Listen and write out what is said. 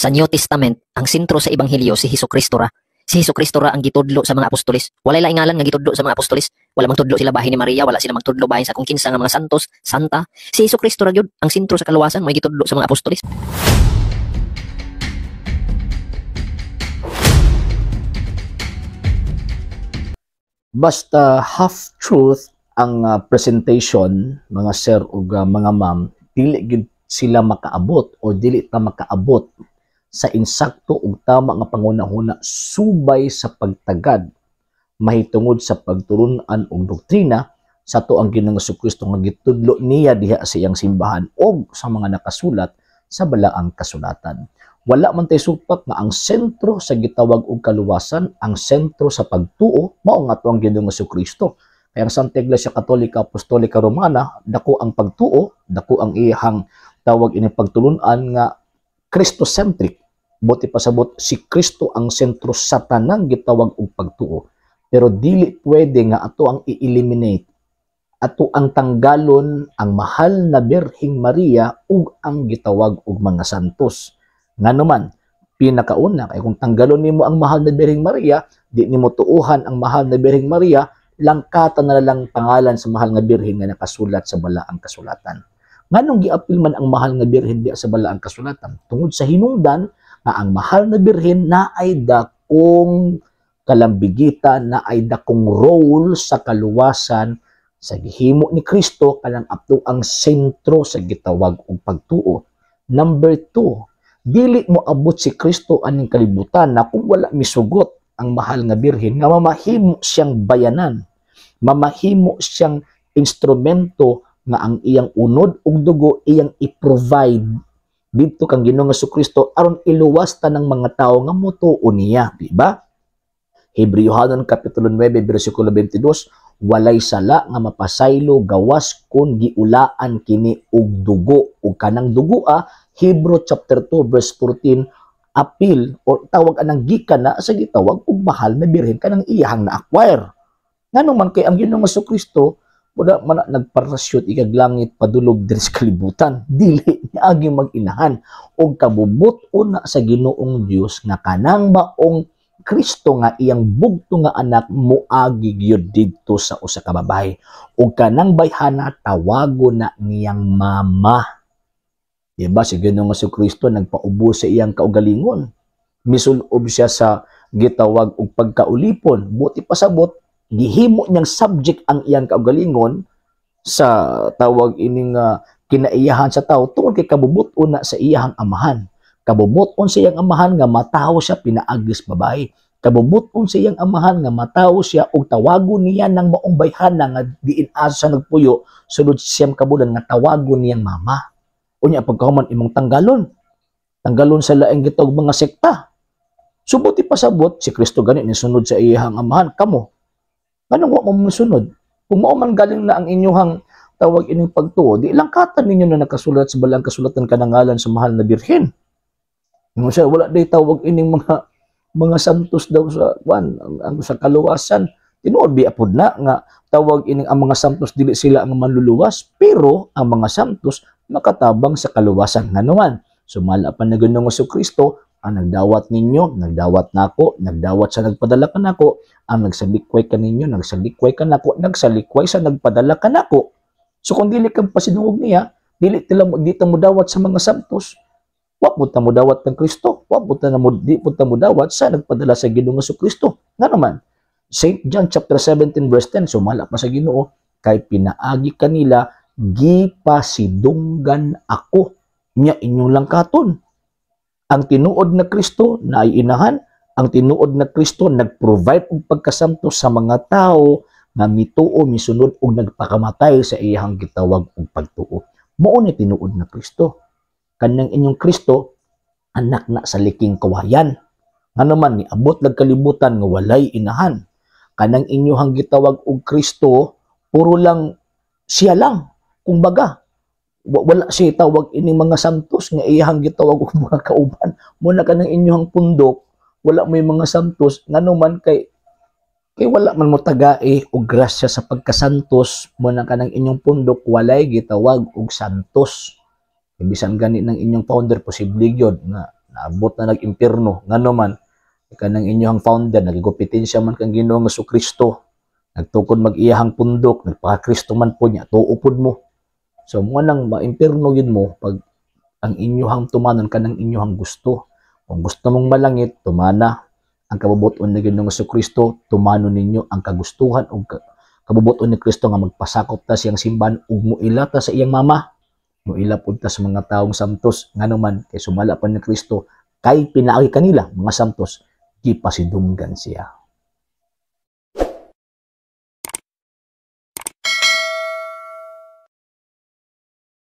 Sa New Testament, ang sentro sa ebanghelyo si Hesukristo ra. Si Hesukristo ra ang gitudlo sa mga apostolis. Walay laingalan nga gitudlo sa mga apostolis. Wala magtudlo sila bahin ni Maria, wala sila magtudlo bahin sa kung kinsa nga mga santos, santa. Si Hesukristo ra gyud ang sentro sa kaluwasan, may gitudlo sa mga apostolis. Basta half-truth ang presentation, mga sir o mga ma'am, dili gid sila makaabot o dili ta makaabot sa insakto ug tama nga pangunahuna subay sa pagtagad mahitungod sa pagturunan og doktrina sa ato ang Ginoong Jesucristo nga gitudlo niya diha sa iyang simbahan o sa mga nakasulat sa balaang kasulatan. Wala man tay supak nga ang sentro sa gitawag og kaluwasan, ang sentro sa pagtuo mao nga ato ang Ginoong Jesucristo. Kaya ang Santa Iglesia Katolika Apostolika Romana, dako ang pagtuo, dako ang iyang tawag ini pagtulunan nga Christocentric. Buti pasabot si Kristo ang sentro sa tanang gitawag og pagtuo. Pero dili pwede nga ato ang i-eliminate, ato ang tanggalon ang mahal na Birheng Maria ug ang gitawag og mga santos. Nganuman, pinakauna kay kung tanggalon nimo ang mahal na Birheng Maria, di nimo tuuhan ang mahal na Birheng Maria, langkatan na lang pangalan sa mahal nga birhen nga nakasulat sa balaang kasulatan. Nganong giapil man ang mahal nga birhen diya sa balaang kasulatan? Tungod sa hinungdan nga ang mahal na birhen na ay dakong kalambigitan, na ay dakong role sa kaluwasan sa gihimo ni Kristo kanang ato ang sentro sa gitawag og pagtuo. Number 2, dili mo abot si Kristo aning kalibutan na kung wala misugot ang mahal nga birhen nga mamahimo siyang bayanan, mamahimo siyang instrumento nga ang iyang unod ug dugo iyang i-provide didto kang Ginoong Jesucristo aron iluwas ta ng mga tawo nga motuo niya, di ba? Hebreohanon kapitulo 9 bersikulo 22, walay sala nga mapasaylo gawas kun giulaan kini og dugo ug kanang dugoa Hebrew chapter 2 verse 14 apil o tawag anang gikan na sa gitawag og mahal na birhen kanang iyahang na-acquire. Nganong man kay ang Ginoong Jesucristo wala man nagparasyoot ikag langit padulog diri sa kalibutan, dili niagi mag-inahan og kabubot una sa Ginoong Dios nga kanang maong Kristo nga iyang bugto nga anak moagi gyud didto sa usa ka babaye ug kanang bayhana tawago na niyang mama. Diba si Ginoong Jesucristo nagpaubo sa iyang kaugalingon, misulob siya sa gitawag og pagkaulipon, buti pasabot gihimo niyang subject ang iyang kaugalingon sa tawag ining kinaiyahan sa tao tungod kay kabubuton na sa iyang amahan. Kabubuton sa iyang amahan nga matawo siya pinaagis babae. Kabubuton sa iyang amahan nga matawo siya og tawagon niya ng maong bayhana nga diin asa nagpuyo sulod siyam kabulan nga tawagon niyang mama. Unya pagkahuman imong tanggalon sa laing gitawag mga sekta. Subuti pasabot si Kristo gani ni sunod sa iyang amahan kamo. Anong wa mo sunod? Kung mao man galing na ang inyong tawag ining pagtuo, di lang katan ninyo na nakasulat sa balang kasulatan kanangalan sa mahal na birhen. Yung siya wala day tawag ining mga santos daw sa ang sa kaluwasan. Tinuod bi apod na nga tawag ining ang mga santos dili sila ang manluluwas, pero ang mga santos makatabang sa kaluwasan. Nganuman, sumala pa na Ginoong Jesucristo ang nagdawat ninyo, nagdawat nako, nagdawat sa nagpadala kanako, ang nagsalikway kaninyo, nagsalikway kanako, nagsalikway sa nagpadala kanako. So kung dili kang pasinungog niya, dili ta mo dawat sa mga santos, wa pud ta mo dawat kang Kristo, wa pud ta mo dawat sa nagpadala sa Ginoong Jesucristo. Nga naman, St. John chapter 17 verse 10, sumala pa sa Ginoo, kay pinaagi kanila, gipasidunggan ako, nya inyong langkaton. Ang tinuod na Kristo na ay inahan, ang tinuod na Kristo nag-provide og pagkasanto sa mga tao nga mituo, misunod og nagpakamatay sa iyang gitawag og pagtuo. Mao ni tinuod na Kristo. Kanang inyong Kristo anak na sa liking kawayan. Ngano man ni abot lag kalibutan nga walay inahan. Kanang inyong gitawag og Kristo puro lang siya lang. Kumbaga wala siya tawag ini mga santos nga iyang gitawag og mga kauban. Muna kanang inyong pundok, wala may mga santos, ngano man kay wala man mo tagai og grasya sa pagkasantos, muna kanang inyong pundok walay gitawag og santos. Bisan gani ng inyong founder posible gyud nga naabot na nag-impierno ngano man kanang inyong founder nagigupitensya man kang Ginoo nga Kristo, nagtukod mag-iyahang pundok, nagpaka-Kristo man po niya, tuupod mo. So mo nang maimpierno yun mo pag ang inyong tumanon kanang inyong gusto. Kung gusto mong malangit, tumana ang kabubuton ni Ginoo nga Kristo, tumano ninyo ang kagustuhan o kabubuton ni Kristo nga magpasakop ta siyang simbahan ug muilata sa iyang mama. Muila pud ta sa mga taong santos ngano man kay sumala pa ni Kristo kay pinaagi kanila mga santos gipasidunggan siya.